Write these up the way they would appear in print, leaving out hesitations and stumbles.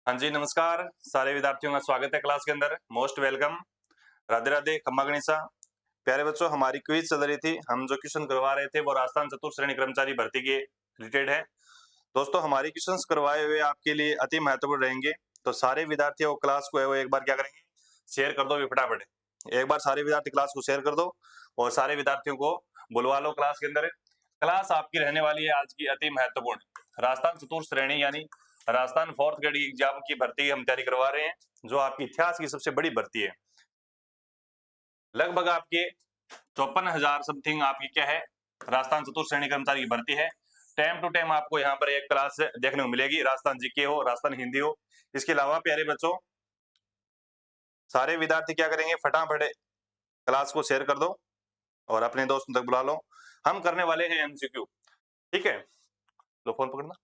हाँ जी, नमस्कार। सारे विद्यार्थियों का स्वागत है क्लास के अंदर। Most welcome. राधे राधे, खम्मा गणिसा। प्यारे बच्चों, हमारी क्विज चल रही थी। हम जो क्वेश्चन करवा रहे थे वो राजस्थान चतुर्थ श्रेणी कर्मचारी भर्ती के रिलेटेड है। दोस्तों, हमारी क्वेश्चंस करवाए हुए आपके लिए अति महत्वपूर्ण रहेंगे। तो सारे विद्यार्थियों को क्लास को है वो एक बार क्या करेंगे, शेयर कर दो भी फटाफट। एक बार सारे विद्यार्थी क्लास को शेयर कर दो और सारे विद्यार्थियों को बुलवा लो क्लास के अंदर। क्लास आपकी रहने वाली है आज की अति महत्वपूर्ण राजस्थान चतुर्थ श्रेणी यानी राजस्थान फोर्थ ग्रेड एग्जाम की भर्ती की हम तैयारी करवा रहे हैं, जो आपकी इतिहास की सबसे बड़ी भर्ती है। लगभग आपके 54,000 समथिंग आपकी क्या है, राजस्थान चतुर्थ श्रेणी कर्मचारी की भर्ती है। टाइम टू टाइम आपको यहाँ पर एक क्लास देखने को मिलेगी, राजस्थान जीके हो, राजस्थान हिंदी हो। इसके अलावा प्यारे बच्चों, सारे विद्यार्थी क्या करेंगे, फटाफट क्लास को शेयर कर दो और अपने दोस्तों तक बुला लो। हम करने वाले हैं एमसीक्यू, ठीक है। लो फोन पकड़ना।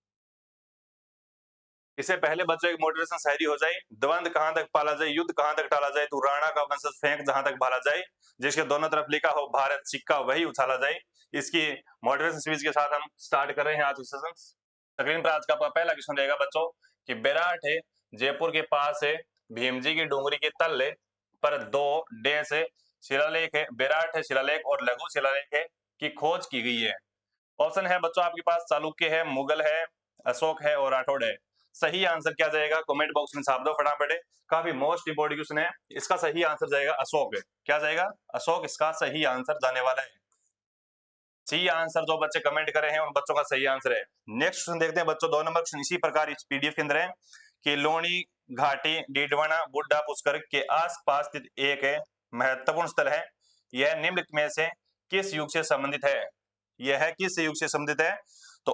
इससे पहले बच्चों की मोटिवेशन शायरी हो जाए। द्वंद कहां तक पाला जाए, युद्ध कहां तक टाला जाए, तू राणा का वंशज फेंक जहां तक भाला जाए, जिसके दोनों तरफ लिखा हो भारत सिक्का वही उछाला जाए। इसकी मोटिवेशन स्पीच के साथ हम स्टार्ट कर रहे हैं आज का सेशन। स्क्रीन पर आज का पहला क्वेश्चन रहेगा बच्चों कि विराट है जयपुर के पास है, भीम जी की डूंगरी के तल पर दो डैश है, शिलालेख है, विराट है शिलालेख और लघु शिलालेख है की खोज की गई है। ऑप्शन है बच्चों आपके पास चालुक्य है, मुगल है, अशोक है और राठौड़ है। सही आंसर क्या जाएगा, कमेंट बॉक्स में छाप दो फटाफट। काफी मोस्ट इंपोर्टेंट क्वेश्चन है। इसका सही आंसर जाएगा अशोक। क्या जाएगा, अशोक इसका सही आंसर जाने वाला है। सी आंसर जो बच्चे कमेंट करे हैं उन बच्चों का सही आंसर है। नेक्स्ट क्वेश्चन देखते हैं बच्चों, 2 नंबर क्वेश्चन इसी प्रकार इस पीडीएफ के अंदर है कि लोणी घाटी डीडवाना बुड्ढा पुष्कर के आसपास स्थित एक महत्वपूर्ण स्थल है। यह निम्नलिखित में से किस युग से संबंधित है। यह किस युग से संबंधित है। तो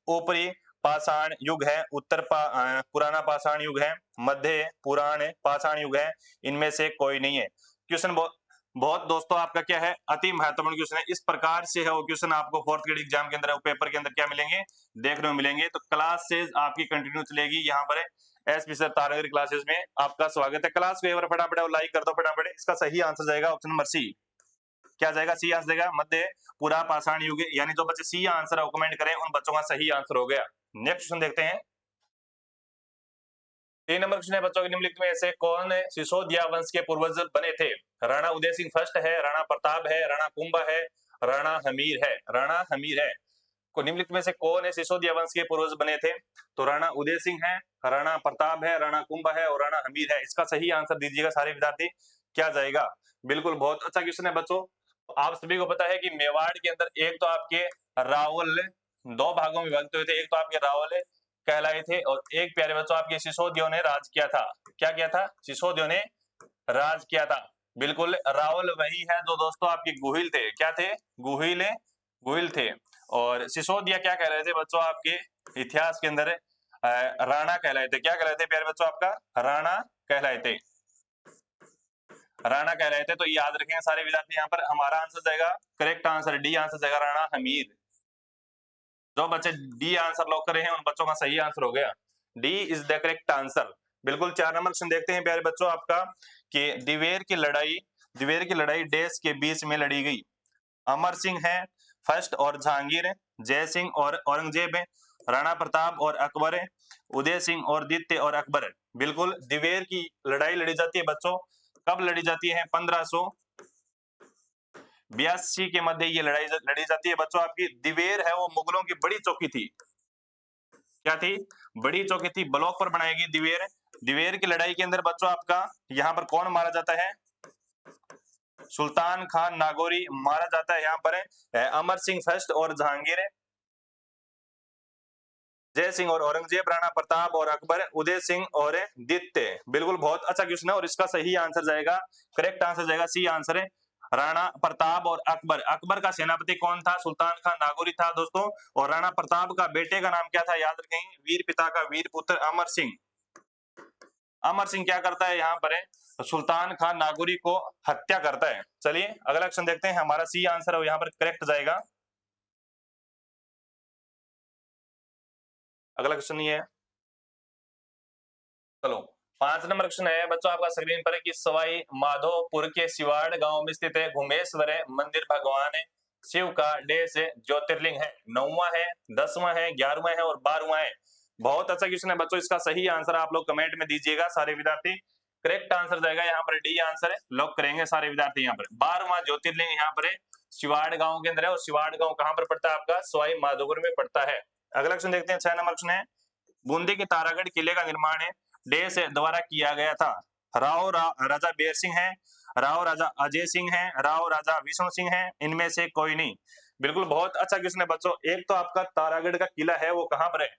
ऊपरी पाषाण युग है, पुराना पाषाण युग है, मध्य पुराण पाषाण युग है, इनमें से कोई नहीं है। क्वेश्चन बहुत दोस्तों आपका क्या है, अति महत्वपूर्ण क्वेश्चन है। इस प्रकार से है वो क्वेश्चन आपको फोर्थ ग्रेड एग्जाम के अंदर पेपर के अंदर क्या मिलेंगे, देखने को मिलेंगे। तो क्लास से आपकी कंटिन्यू चलेगी यहाँ पर एसपी सर तारागढ़ क्लासेस में। आपका स्वागत है। क्लास को एक बार फटाफट लाइक कर दो फटाफट। इसका सही आंसर जाएगा ऑप्शन नंबर सी। क्या जाएगा, सी आंसर जाएगा मध्य पूरा पाषाण युग। यानी जो बच्चे सी आंसर कमेंट करें उन बच्चों का सही आंसर हो गया। नेक्स्ट क्वेश्चन देखते हैं। 3 नंबर क्वेश्चन है बच्चों के निम्नलिखित में से कौन सिसोदिया वंश के पूर्वज बने थे। राणा उदय सिंह फर्स्ट है, राणा प्रताप है, राणा कुंभा है, राणा हमीर है। राणा हमीर है। को निम्नलिखित में से कौन है सिसोदिया वंश के पूर्वज बने थे। तो राणा उदय सिंह है, राणा प्रताप है, राणा कुंभा है और राणा हमीर है। इसका सही आंसर दीजिएगा सारे विद्यार्थी। क्या जाएगा, बिल्कुल बहुत अच्छा क्वेश्चन है बच्चों। आप सभी को पता है कि मेवाड़ के अंदर एक तो आपके रावल 2 भागों में विभक्त हुए थे। एक तो आपके रावल कहलाए थे और एक प्यारे बच्चों आपके सिसोदियों ने राज किया था। क्या किया था, सिसोदियों ने राज किया था। बिल्कुल रावल वही है जो दोस्तों आपके गुहिल थे। क्या थे, गुहिल गुहिल थे। और सिसोदिया क्या कह रहे थे बच्चों आपके इतिहास के अंदर, राणा कहलाए थे। क्या कहलाए थे प्यारे बच्चों, आपका राणा कहलाए थे। राणा कह रहे थे। तो याद रखेंगे सारे विद्यार्थी, यहाँ पर हमारा आंसर जाएगा, करेक्ट आंसर डी आंसर जाएगा राणा हमीर। जो बच्चे डी आंसर लॉक करे हैं उन बच्चों का सही आंसर हो गया। D is the correct answer. बिल्कुल। 4 नंबर क्वेश्चन देखते हैं प्यारे बच्चों आपका कि दिवेर की लड़ाई देश के बीच में लड़ी गई। अमर सिंह है फर्स्ट और जहांगीर, जय सिंह और औरंगजेब, राणा प्रताप और अकबर, उदय सिंह और द्वितीय और अकबर। बिल्कुल दिवेर की लड़ाई लड़ी जाती है बच्चों। कब लड़ी जाती है, 1582 के मध्य ये लड़ाई लड़ी जाती है बच्चों। आपकी दिवेर है वो मुगलों की बड़ी चौकी थी। क्या थी, बड़ी चौकी थी, ब्लॉक पर बनाई गई दिवेर। दिवेर की लड़ाई के अंदर बच्चों आपका यहाँ पर कौन मारा जाता है, सुल्तान खान नागौरी मारा जाता है। यहाँ पर अमर सिंह फर्स्ट और जहांगीर, जय सिंह और औरंगजेब, राणा प्रताप और अकबर, उदय सिंह और द्वितीय। बिल्कुल बहुत अच्छा क्वेश्चन है और इसका सही आंसर जाएगा, करेक्ट आंसर जाएगा सी आंसर है राणा प्रताप और अकबर। अकबर का सेनापति कौन था, सुल्तान खान नागौरी था दोस्तों। और राणा प्रताप का बेटे का नाम क्या था, याद रखें, वीर पिता का वीर पुत्र अमर सिंह। अमर सिंह क्या करता है यहाँ पर सुल्तान खान नागौरी को हत्या करता है। चलिए अगला क्वेश्चन देखते हैं। हमारा सी आंसर है यहाँ पर करेक्ट जाएगा। अगला क्वेश्चन ये है, चलो 5 नंबर क्वेश्चन है बच्चों आपका स्क्रीन पर है कि सवाई माधोपुर के सिवाड़ गांव में स्थित है घुमेश्वर मंदिर भगवान शिव का डेश ज्योतिर्लिंग है। 9वां है, 10वां है, 11वां है और 12वां है। बहुत अच्छा क्वेश्चन है बच्चों, इसका सही आंसर आप लोग कमेंट में दीजिएगा सारे विद्यार्थी। करेक्ट आंसर जाएगा यहाँ पर डी आंसर है, लॉक करेंगे सारे विद्यार्थी। यहाँ पर 12वां ज्योतिर्लिंग यहाँ पर है, शिवाड़ गांव के अंदर है, और शिवाड़ गांव कहाँ पर पड़ता है आपका, सवाई माधोपुर में पड़ता है। अगला क्वेश्चन देखते हैं, 6 नंबर क्वेश्चन है, बूंदी के तारागढ़ किले का निर्माण है डे से द्वारा किया गया था। राजा बेर सिंह है, राव राजा अजय सिंह है, राव राजा विष्णु सिंह है, इनमें से कोई नहीं। बिल्कुल बहुत अच्छा क्वेश्चन है बच्चों। एक तो आपका तारागढ़ का किला है वो कहां पर है,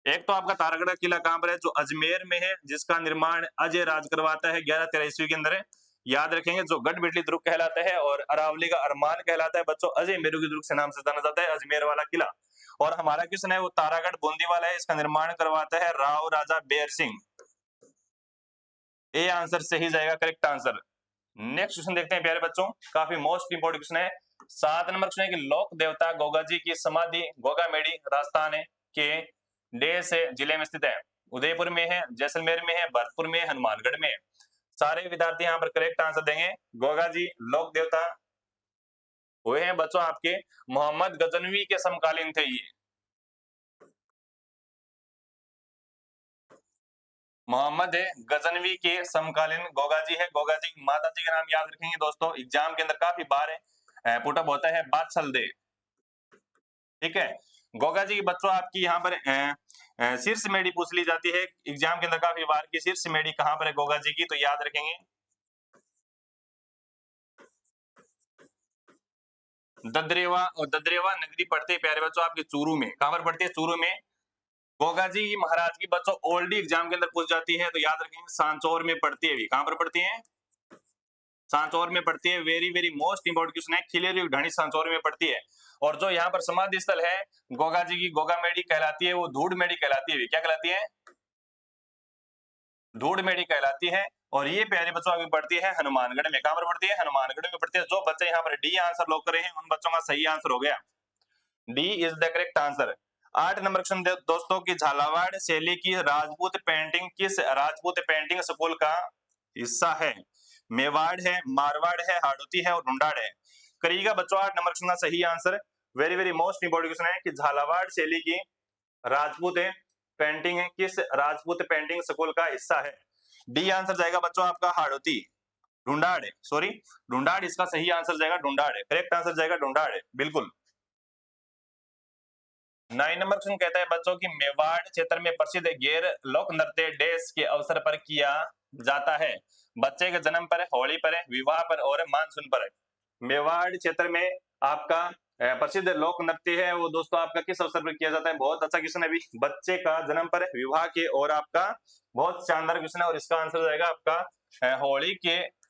एक तो आपका तारागढ़ का किला कहां पर है, जो अजमेर में है, जिसका निर्माण अजय राज करवाता है 1113 ईस्वी के अंदर है। याद रखेंगे, जो गढ़ बिटली दुर्ग कहलाता है और अरावली का अरमान कहलाता है बच्चों, अजय मेरू की दुर्ग से नाम से जाना जाता है अजमेर वाला किला। और हमारा क्वेश्चन है वो तारागढ़ बूंदी वाला है, इसका निर्माण करवाता है राव राजा बेर सिंह। ए आंसर सही जाएगा, करेक्ट आंसर। नेक्स्ट क्वेश्चन देखते हैं प्यारे बच्चों, काफी मोस्ट इंपोर्टेंट क्वेश्चन है। 7 नंबर क्वेश्चन है कि लोक देवता गोगा जी की समाधि गोगामेड़ी राजस्थान के डे से जिले में स्थित है। उदयपुर में है, जैसलमेर में है, भरतपुर में है, हनुमानगढ़ में है। सारे विद्यार्थी यहाँ पर करेक्ट आंसर देंगे। गोगा जी लोक देवता हुए हैं बच्चों आपके मोहम्मद गजनवी के समकालीन थे ये। मोहम्मद गजनवी के समकालीन गोगा जी है। गोगा जी की माता जी का नाम याद रखेंगे दोस्तों, एग्जाम के अंदर काफी बार पुटअप होता है, बादशाह दे। ठीक है, गोगा जी की बच्चों आपकी यहाँ पर शीर्ष मेडी पूछ ली जाती है एग्जाम के अंदर काफी बार की, शीर्ष मेडी कहाँ पर है गोगा जी की, तो याद रखेंगे ददरेवा, और ददरेवा नगरी पड़ती है प्यारे बच्चों आपके चूरू में। कहां पर पड़ती है, चूरू में। गोगा जी महाराज की बच्चों ओल्डी एग्जाम के अंदर पूछ जाती है, तो याद रखेंगे सांचौर में पड़ती है। कहां पर पड़ती है, सांचौर में पड़ती है। Very very most important question है, खिलेरी ढाणी सांचौर में पड़ती है। और जो यहाँ पर समाधि स्थल है गोगा जी की, गोगा मेडी कहलाती है, वो धूड़ मेडी कहलाती है। क्या कहलाती है, धूड़ मेडी कहलाती है। और ये प्यारे बच्चों आगे पड़ती है हनुमानगढ़ में। कहां पर पड़ती है, हनुमानगढ़ में पड़ती है। जो बच्चे यहाँ पर डी आंसर लॉक करे हैं उन बच्चों का सही आंसर हो गया, D is the correct answer. 8 number question दोस्तों की, झालावाड़ शैली की राजपूत पेंटिंग किस राजपूत पेंटिंग स्कूल का हिस्सा है। मेवाड़ है, मारवाड़ है, हाड़ौती है और ढूंढाड़ है। करिएगा बच्चों 8 नंबर क्वेश्चन का सही answer. Very very most important question है कि झालावाड़ शैली की राजपूत पेंटिंग है किस राजपूत पेंटिंग स्कूल का हिस्सा है। डी आंसर जाएगा बच्चों आपका हाड़ौती, ढूंढाड़, सॉरी ढूंढाड़ इसका सही आंसर जाएगा, ढूंढाड़ करेक्ट आंसर जाएगा, ढूंढाड़ बिल्कुल। 9 नंबर क्वेश्चन कहता है बच्चों की मेवाड़ क्षेत्र में प्रसिद्ध गैर लोक नृत्य डेस के अवसर पर किया जाता है। बच्चे के जन्म पर, होली पर, विवाह पर और मानसून पर। मेवाड़ क्षेत्र में आपका प्रसिद्ध लोक नृत्य है वो दोस्तों आपका किस अवसर पर किया जाता है। बहुत अच्छा क्वेश्चन है, अभी बच्चे का जन्म पर, विवाह के और आपका, बहुत शानदार क्वेश्चन है। और इसका आंसर जाएगा आपका होली के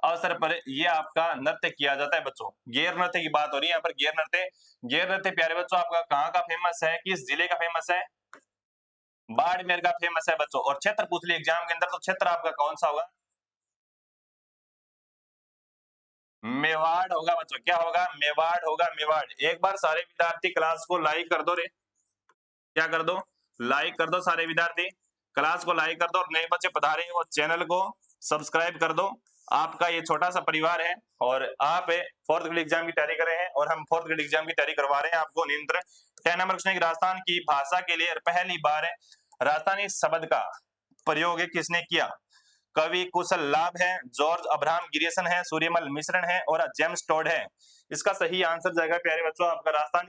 अवसर पर ये आपका नृत्य किया जाता है बच्चों। गैर नृत्य की बात हो रही है यहाँ पर, गैर नृत्य। गैर नृत्य प्यारे बच्चों आपका कहाँ का फेमस है, किस जिले का फेमस है, बाड़मेर का फेमस है बच्चों। और क्षेत्र पूछ लिया एग्जाम के अंदर, तो क्षेत्र आपका कौन सा होगा, मेवाड़ होगा बच्चों। क्या होगा, मेवाड़ होगा, मेवाड़। एक बार सारे विद्यार्थी क्लास को लाइक कर दो रे, क्या कर दो, लाइक कर दो सारे विद्यार्थी, क्लास को लाइक कर दो। और नए बच्चे पधारे हैं वो चैनल को सब्सक्राइब कर दो। आपका ये छोटा सा परिवार है और आप फोर्थ ग्रेड एग्जाम की तैयारी कर रहे हैं और हम फोर्थ ग्रेड एग्जाम की तैयारी करवा रहे हैं आपको नियंत्रण। 10 नंबर क्वेश्चन है, राजस्थान की भाषा के लिए पहली बार राजस्थानी शब्द का प्रयोग किसने किया। कवि कुशल लाभ है, जॉर्ज अब्राहम गिरिसन है, सूर्यमल मिश्रण है और जेम्स टॉड है। इसका सही आंसर जाएगा प्यारे बच्चों आपका राजस्थान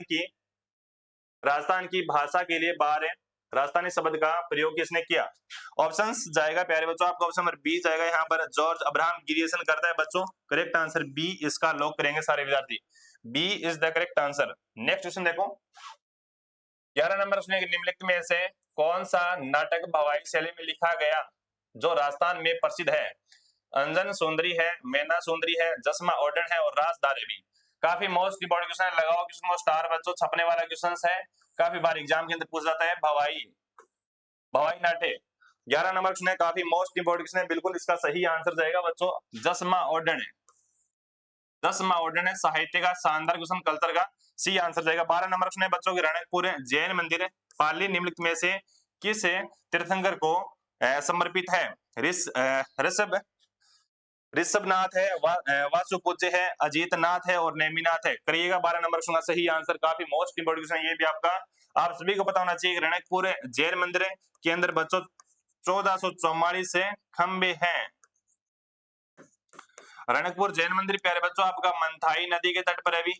की भाषा के लिए बार राजस्थानी शब्द का प्रयोग किसने किया। ऑप्शंस जाएगा प्यारे बच्चों आपका ऑप्शन नंबर बी जाएगा यहाँ पर, जॉर्ज अब्राहम गिरिसन करता है बच्चों। करेक्ट आंसर बी इसका लॉक करेंगे सारे विद्यार्थी, B is the correct answer. Next question देखो, 11 नंबर उसने निम्नलिखित में से कौन सा नाटक भवाई शैली में लिखा गया जो राजस्थान में प्रसिद्ध है। अंजन सुंदरी है, मैना सुंदरी है, जसमा ओडन है और रास दारेबी। काफी मोस्ट इंपोर्टेंट क्वेश्चन है, लगाओ क्वेश्चन को स्टार बच्चों, छपने वाला क्वेश्चन है, काफी बार एग्जाम के अंदर पूछ जाता है। भवाई नाटे 11 नंबर क्वेश्चन है, काफी मोस्ट इंपोर्टेंट क्वेश्चन है, बिल्कुल इसका सही आंसर जाएगा बच्चों जसमा ओडन है। जसमा ओडन है साहित्य का शानदार क्वेश्चन, कल्चर का सी आंसर जाएगा। 12 नंबर क्वेश्चन है बच्चों की, रणकपुर जैन मंदिर पाली निम्नलिखित में से किस तीर्थंकर को समर्पित है। ऋषभ ऋषभनाथ है, वासु पूज्य है, अजीत नाथ है और नेमिनाथ है। करिएगा 12 नंबर क्वेश्चन का सही आंसर, काफी मोस्ट इंपोर्टेंट क्वेश्चन ये भी आपका आप सभी को पता होना चाहिए रणकपुर जैन मंदिर के अंदर बच्चों 1444 से खंबे हैं। रणकपुर जैन मंदिर प्यारे बच्चों आपका मंथाई नदी के तट पर है। अभी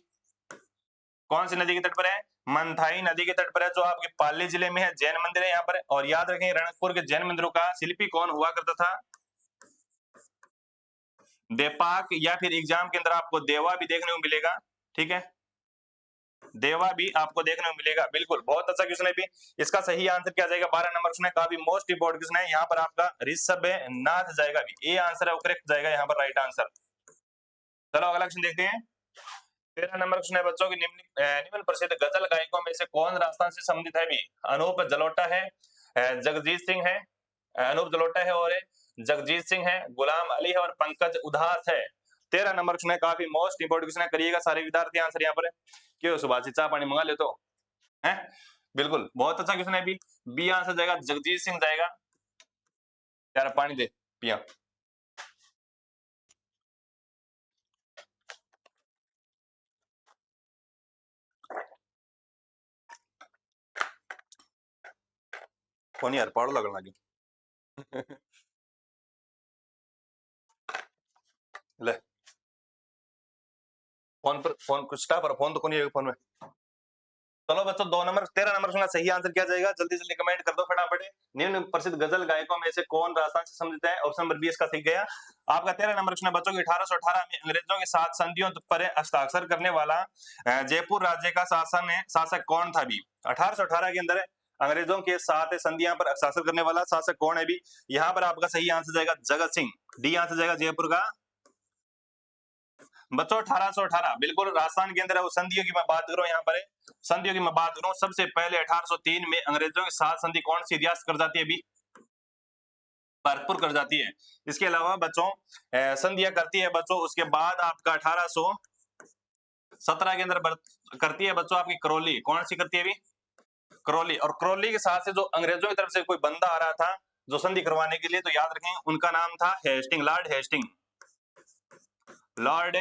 कौन सी नदी के तट पर है? मंथाई नदी के तट पर है, जो आपके पाली जिले में है। जैन मंदिर है यहाँ पर। और याद रखें रणकपुर के जैन मंदिरों का शिल्पी कौन हुआ करता था? देपाक, या फिर एग्जाम के अंदर आपको देवा भी देखने को मिलेगा। ठीक है, देवा भी आपको देखने को मिलेगा। बिल्कुल, बहुत अच्छा क्वेश्चन है। भी इसका सही आंसर क्या जाएगा? 12 नंबर क्वेश्चन है, काफी मोस्ट इंपोर्टेंट क्वेश्चन है। यहाँ पर आपका ऋषभ नाथ जाएगा। भी ये आंसर है, करेक्ट जाएगा यहाँ पर राइट आंसर। चलो अगला क्वेश्चन देखते हैं। 13 नंबर क्वेश्चन है बच्चों की, निम्न प्रसिद्ध गजल गायकों में से कौन राजस्थान से संबंधित है? भी अनूप जलोटा है, जगजीत सिंह है, अनूप जलोटा है और जगजीत सिंह है, गुलाम अली है और पंकज उधास है। 13 नंबर क्वेश्चन है, काफी मोस्ट इंपोर्टेंट क्वेश्चन है। करिएगा सारे विद्यार्थी आंसर यहाँ पर। क्यों सुभाष, चाय पानी मंगा ले तो है? बिल्कुल, बहुत अच्छा क्वेश्चन है। बी आंसर जाएगा, जगजीत सिंह जाएगा। यार पानी दे पिया। कौन यार पाड़ो लगन लगी। ले फोन पर, फोन कुछ पर फोन तो कौन है फोन में। चलो बच्चों 2 नंबर 13 नंबर का सही आंसर क्या जाएगा? जल्दी जल्दी कमेंट कर दो फटाफट। निम्न प्रसिद्ध गजल गायकों में से कौन राजस्थान से संबंधित है? ऑप्शन नंबर 20 का ठीक गया। आपका 13 नंबर क्वेश्चन बच्चों की 1818 में अंग्रेजों के साथ संधियों पर हस्ताक्षर करने वाला जयपुर राज्य का शासक कौन था? भी 1818 के अंदर अंग्रेजों के साथ संधियां पर हस्ताक्षर करने वाला शासक कौन है? भी यहाँ पर आपका सही आंसर जाएगा जगत सिंह। डी आंसर जाएगा जयपुर का। बच्चों 1818 बिल्कुल राजस्थान के अंदर है। वो संधियों की मैं बात करूं, यहाँ पर संधियों की मैं बात करूं, सबसे पहले 1803 में अंग्रेजों के साथ संधि कौन सी रियासत कर जाती है? अभी भरतपुर कर जाती है। इसके अलावा बच्चों संधियां करती है बच्चों, उसके बाद आपका 1817 के अंदर करती है बच्चों आपकी करौली। कौन सी करती है? अभी करौली। और करौली के साथ से जो अंग्रेजों की तरफ से कोई बंदा आ रहा था जो संधि करवाने के लिए, तो याद रखें उनका नाम था Hastings, Lord Hastings. Lord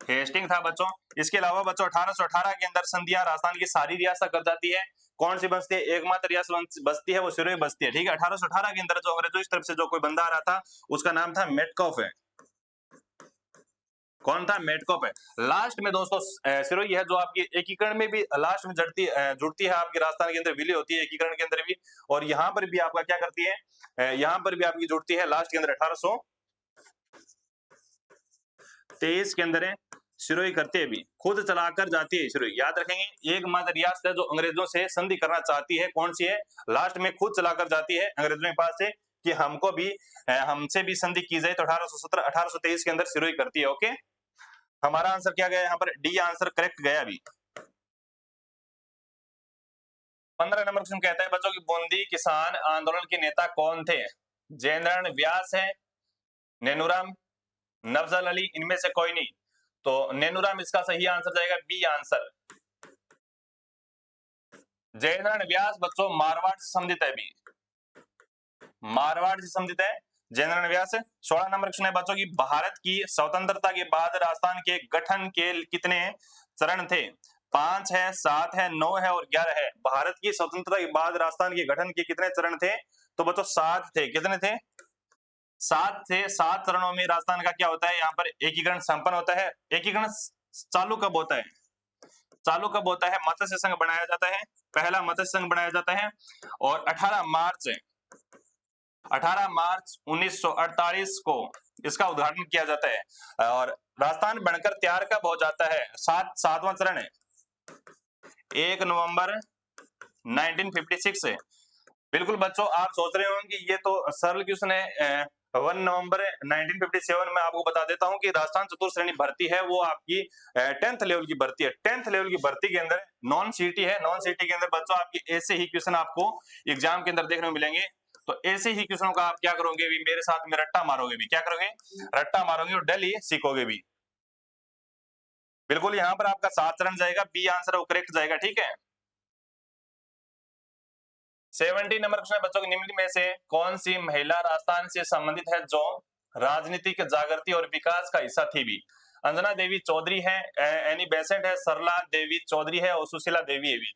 Hastings था बच्चों। इसके अलावा बच्चों 1818 के अंदर संधियां राजस्थान की सारी रियासत कर जाती है। कौन सी बस्ती है? एकमात्र रियासत बस्ती है वो सिरोही बस्ती है। ठीक है, 1818 के अंदर जो अंग्रेजों की तरफ से जो कोई बंदा आ रहा था उसका नाम था मेटकॉफ है। कौन था? मेटकॉफ है। लास्ट में दोस्तों सिरोही है जो आपकी एकीकरण में भी लास्ट में जुड़ती है आपकी राजस्थान के अंदर, विलय होती है एकीकरण के अंदर भी। और यहाँ पर भी आपका क्या करती है, यहाँ पर भी आपकी जुड़ती है लास्ट के अंदर 1823 के अंदर है। सिरोही करते भी खुद चलाकर जाती है सिरोही। याद रखेंगे एकमात्र रियासत है जो अंग्रेजों से संधि करना चाहती है। कौन सी है? लास्ट में खुद चलाकर जाती है अंग्रेजों के पास से कि हमको भी हमसे भी संधि की जाए। तो 1817 1823 के अंदर सिरोही करती है। ओके, हमारा आंसर क्या गया यहाँ पर? डी आंसर करेक्ट गया। अभी 15 नंबर क्वेश्चन कहता है बच्चों की बूंदी किसान आंदोलन के नेता कौन थे? जयनारायण व्यास है, नेनुराम, नफजल अली, इनमें से कोई नहीं। तो नेनुराम इसका सही आंसर जाएगा, बी आंसर। जयनारायण व्यास बच्चों मारवाड़ से संबंधित है। भी मारवाड़ से संबंधित है जयनारायण व्यास। 16 नंबर क्वेश्चन है बच्चों की भारत की स्वतंत्रता के बाद राजस्थान के गठन के कितने चरण थे? 5 है, 7 है, 9 है और 11 है। भारत की स्वतंत्रता के बाद राजस्थान के गठन के कितने चरण थे? तो बच्चों 7 थे। कितने थे? 7 थे। 7 चरणों में राजस्थान का क्या होता है? यहाँ पर एकीकरण संपन्न होता है। एकीकरण चालू कब होता है? चालू कब होता है? मत्स्य संघ बनाया जाता है, पहला मत्स्य संघ बनाया जाता है। और 18 मार्च 1948 को इसका उद्घाटन किया जाता है। और राजस्थान बनकर तैयार कब हो जाता है? 7वां चरण है 1 नवंबर 1956 से। बिल्कुल बच्चों, आप सोच रहे होंगे कि ये तो सरल क्वेश्चन है। 1 नवंबर 1957 में आपको बता देता हूं कि राजस्थान चतुर्थ श्रेणी भर्ती है वो आपकी 10th लेवल की भर्ती है। 10th लेवल की भर्ती के अंदर नॉन सीटी है। नॉन सीटी के अंदर बच्चों आपकी ऐसे ही क्वेश्चन आपको एग्जाम के अंदर देखने को मिलेंगे। तो ऐसे ही क्वेश्चनों का आप क्या करोगे? भी मेरे साथ में रट्टा मारोगे। भी क्या करोगे? रट्टा मारोगे और डेली सीखोगे भी। बिल्कुल, यहाँ पर आपका 7 चरण जाएगा, बी आंसर वो करेक्ट जाएगा। ठीक है, 70 नंबर क्वेश्चन बच्चों की, निम्न में से कौन सी महिला राजस्थान से संबंधित है जो राजनीतिक जागृति और विकास का हिस्सा थी? भी अंजना देवी चौधरी है, एनी बेसेंट है, सरला देवी चौधरी है और सुशीला देवी है भी।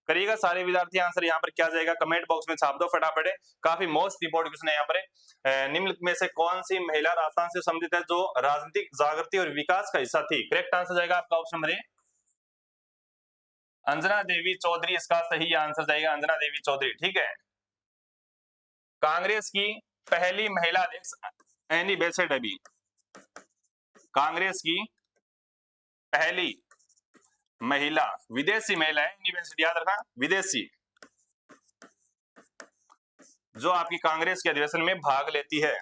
करिएगा सारे विद्यार्थी आंसर यहाँ पर क्या जाएगा कमेंट बॉक्स में छाप दो फटाफट। काफी मोस्ट इंपोर्टेंट क्वेश्चन है यहाँ पर। निम्नलिखित में से कौन सी महिला राजस्थान से संबंधित है जो राजनीतिक जागृति और विकास का हिस्सा थी? करेक्ट आंसर जाएगा आपका ऑप्शन नंबर ए, अंजना देवी चौधरी इसका सही आंसर जाएगा, अंजना देवी चौधरी। ठीक है, कांग्रेस की पहली महिला अध्यक्ष एनी बेसेंट अभी, कांग्रेस की पहली महिला, विदेशी महिला है एनी बेसेंट, याद रखना विदेशी, जो आपकी कांग्रेस के अधिवेशन में भाग लेती है।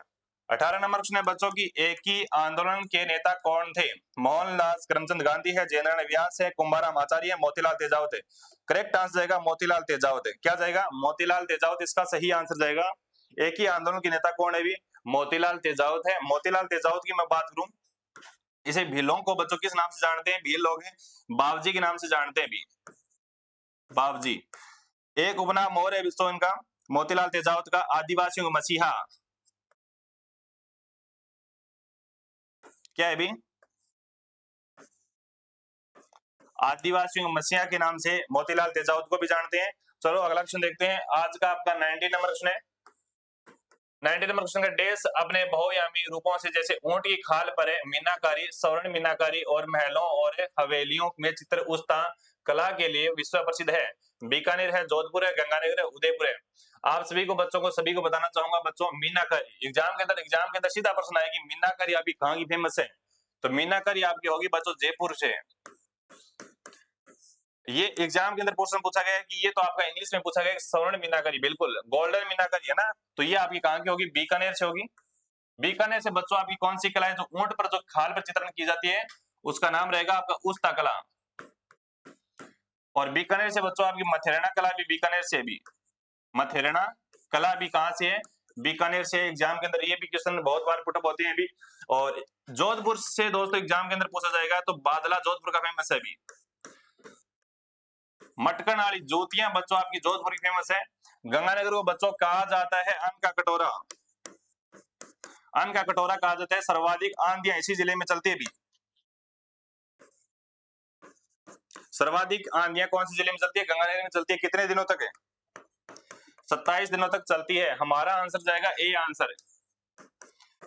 18 नंबर क्वेश्चन है बच्चों की, एक ही आंदोलन के नेता कौन थे? मोहनदास करमचंद गांधी है, जयनारायण व्यास है, कुंभाराम आचार्य है, मोतीलाल तेजावत है। करेक्ट आंसर जाएगा मोतीलाल तेजावत है। क्या जाएगा? मोतीलाल तेजावत इसका सही आंसर जाएगा। एक ही आंदोलन के नेता कौन है भी? मोतीलाल तेजावत है। मोतीलाल तेजावत की मैं बात करूं, इसे भीलों को बच्चों किस नाम से जानते हैं? भील लोग हैं बाबजी के नाम से जानते हैं भी, बाबजी। एक उपनाम और है दोस्तों इनका मोतीलाल तेजावत का, आदिवासियों का मसीहा। क्या है भी? आदिवासियों के मसीहा के नाम से मोतीलाल तेजावत को भी जानते हैं। चलो अगला क्वेश्चन देखते हैं। आज का आपका 19 नंबर क्वेश्चन है। 19 नंबर क्वेश्चन का डेस अपने बहुआयामी रूपों से जैसे ऊंट की खाल पर है मीनाकारी, स्वर्ण मीनाकारी और महलों और हवेलियों में चित्र उस्ता कला के लिए विश्व प्रसिद्ध है। बीकानेर है, जोधपुर है, गंगानगर है, उदयपुर है। आप सभी को बच्चों को सभी को बताना चाहूंगा बच्चों, मीनाकारी एग्जाम के अंदर सीधा प्रश्न आएगी मीनाकारी आपकी कहाँ की फेमस है? तो मीनाकारी आपकी होगी बच्चों जयपुर से। ये एग्जाम के अंदर क्वेश्चन पूछा गया है कि ये तो आपका इंग्लिश में पूछा गया है स्वर्ण मीनाकारी, बिल्कुल गोल्डन मीनाकारी है ना, तो ये आपकी कहां की होगी? बीकानेर से होगी। बीकानेर से बच्चों आपकी कौन सी कला है जो ऊंट पर जो खाल पर चित्रण की जाती है उसका नाम रहेगा आपका उस्ता कला। और बीकानेर से बच्चों आपकी मथेराना कला भी बीकानेर से भी, मथेराना कला भी कहां से है? बीकानेर से। एग्जाम के अंदर ये भी क्वेश्चन बहुत बार पुटअप होते हैं भी। और जोधपुर से दोस्तों एग्जाम के अंदर पूछा जाएगा तो बादला जोधपुर का फेमस है भी। मटकन वाली जूतियां बच्चों आपकी जोधपुर की फेमस है। गंगानगर को बच्चों कहा जाता है अन्न का कटोरा, अन्न का कटोरा कहा जाता है। सर्वाधिक आंधियां इसी जिले में चलती है भी। सर्वाधिक आंधियां कौन सी जिले में चलती है? गंगानगर में चलती है। कितने दिनों तक है? 27 दिनों तक चलती है। हमारा आंसर जाएगा ए आंसर।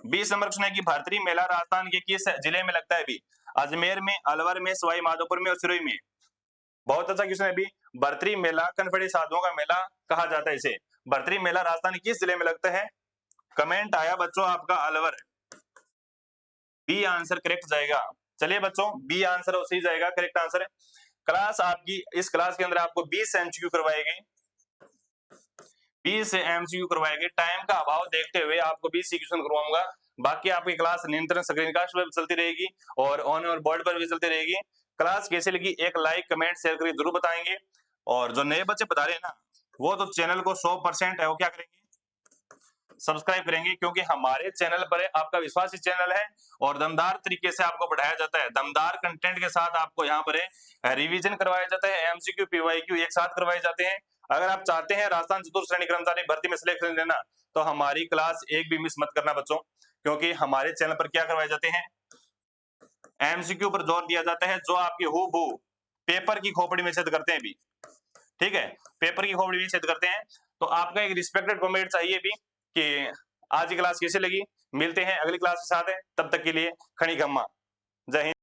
20 नंबर क्वेश्चन है कि भारतीय मेला राजस्थान के किस जिले में लगता है भी? अजमेर में, अलवर में, सवाई माधोपुर में और सिरोही में। बहुत अच्छा क्वेश्चन है भी। भर्तरी मेला कनफड़ी साधुओं का मेला कहा जाता है इसे। भर्तरी मेला राजस्थान किस जिले में लगता है? कमेंट आया बच्चों आपका अलवर, बी आंसर करेक्ट जाएगा। चलिए बच्चों बी आंसर सही जाएगा, करेक्ट आंसर है। क्लास आपकी इस क्लास के अंदर आपको 20 एमसीक्यू करवाए गए, 20 एमसीक्यू करवाए गए। टाइम का अभाव देखते हुए आपको 20 क्वेश्चन करवाऊंगा। बाकी आपकी क्लास नियंत्रण स्क्रीनकास्ट पर चलती रहेगी और ऑन और बोर्ड पर भी चलती रहेगी। क्लास कैसे लगी एक लाइक कमेंट शेयर करके जरूर बताएंगे। और जो नए बच्चे बता रहे हैं ना वो तो चैनल को 100% है वो क्या करेंगे? सब्सक्राइब करेंगे, क्योंकि हमारे चैनल पर आपका विश्वासी चैनल है और दमदार तरीके से आपको पढ़ाया जाता है। दमदार कंटेंट के साथ आपको यहाँ पर रिवीजन करवाया जाता है, एमसीक्यू पीवाईक्यू एक साथ करवाए जाते हैं। अगर आप चाहते हैं राजस्थान चतुर्थ श्रेणी कर्मचारी भर्ती में सिलेक्शन लेना तो हमारी क्लास एक भी मिस मत करना बच्चों, क्योंकि हमारे चैनल पर क्या करवाए जाते हैं? एमसीक्यू पर जोर दिया जाता है, जो आपकी हूबहू पेपर की खोपड़ी में छेद करते हैं भी। ठीक है, पेपर की खोपड़ी में छेद करते हैं। तो आपका एक रिस्पेक्टेड कमेंट चाहिए भी कि आज की क्लास कैसे लगी। मिलते हैं अगली क्लास के साथ है, तब तक के लिए खड़ी गम्मा। जय हिंद।